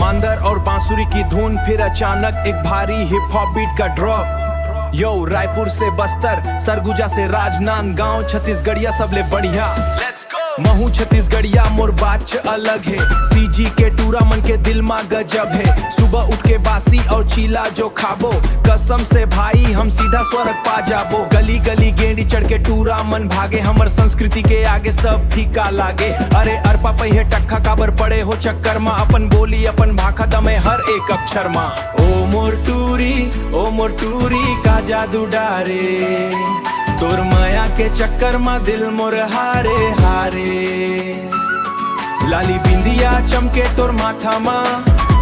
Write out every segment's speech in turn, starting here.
मांदर और बांसुरी की धुन, फिर अचानक एक भारी हिप हॉप बीट का ड्रॉप। यो रायपुर से बस्तर, सरगुजा से राजनांदगांव, छत्तीसगढ़िया सबले बढ़िया। महू छत्तीसगढ़िया मोर बाच अलग है, सीजी के टूरा मन के दिल मा गजब है। सुबह उठ के बासी और चीला जो खाबो, कसम से भाई हम सीधा स्वर्ग पा जाबो। गली गली गेंडी चढ़ के टूरा मन भागे, हमर संस्कृति के आगे सब फीका लागे। अरे अरपा पहिए टक्का काबर पड़े हो चक्कर मा, अपन बोली अपन भाखा दमे हर एक अक्षर मा। ओ मोर टूरी का जादू डारे, तोर माया के चक्कर मा दिल मोर हारे हारे। लाली बिंदिया चमके तोर माथा मा,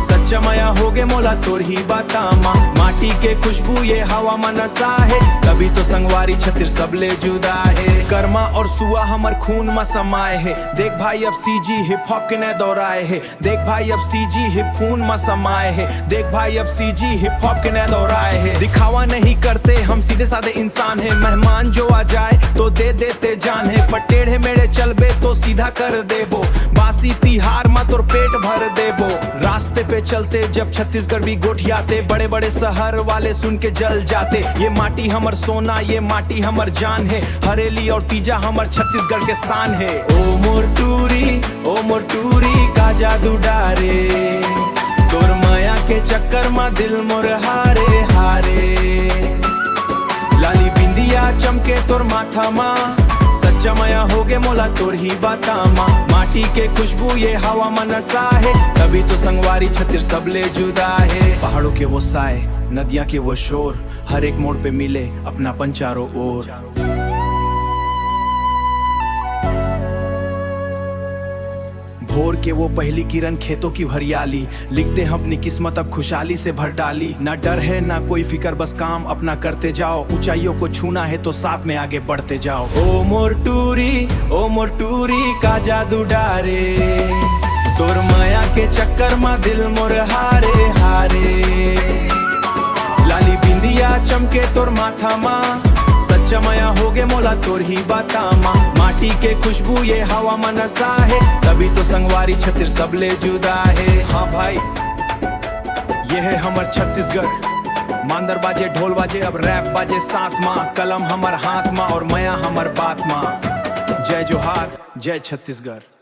सच्चा माया होगे मोला तोर ही बाता मा। माटी के खुशबू ये हवा मा नशा है, तभी तो संगवारी छतिर सबले जुदा है। कर्मा और सुआ हमर खून मा समाये है, देख भाई अब सीजी हिप हॉप के ने दोहराए है। देख भाई अब सीजी हिप खून मा समाये है, देख भाई अब सीजी हिप हॉप के ने दोहराए है। दिखावा नहीं करते हम सीधे साधे इंसान है, मेहमान जो आ जाए तो दे देते जान है। पर टेढ़े मेढ़े चलबे तो सीधा कर देबो, बासी तिहार मा तोर पेट भर देबो। रास्ते पे चलते जब छत्तीसगढ़ भी गोठियाते, बड़े बड़े शहर वाले सुन के जल जाते। ये माटी हमर सोना, ये माटी हमर जान है, हरेली और तीजा हमर छत्तीसगढ़ के शान है। ओ मोर टूरी का जादू डारे, तोर माया के चक्कर मा दिल मोर हारे हारे। लाली बिंदिया चमके तोर माथा मा, सच्चा माया होगे मोला तोर ही बाता मा। माटी के खुशबू ये हवा मा नशा है, तभी तो संगवारी छतिर सबले जुदा है। पहाड़ों के वो साए, नदियां के वो शोर, हर एक मोड़ पे मिले अपनापन चारों ओर। भोर के वो पहली किरण, खेतों की हरियाली, लिखते हम अपनी किस्मत अब खुशहाली से भर डाली। ना डर है ना कोई फिकर, बस काम अपना करते जाओ, ऊंचाइयों को छूना है तो साथ में आगे बढ़ते जाओ। ओ मोर टूरी का जादू डारे, तोर माया के चक्कर मा दिल मोर हारे हारे। लाली बिंदिया चमके तोर माथा मा, सच्चा माया होगे मोला तोर ही बाता मा। माटी के खुशबू ये हवा मा नशा है, तभी तो संगवारी छतिर सबले जुदा है। हाँ भाई ये है हमर छत्तीसगढ़, मांदर बाजे ढोल बाजे अब रैप बाजे साथ माँ, कलम हमर हाथ माँ और माया हमर बात माँ। जय जोहार, जय छत्तीसगढ़।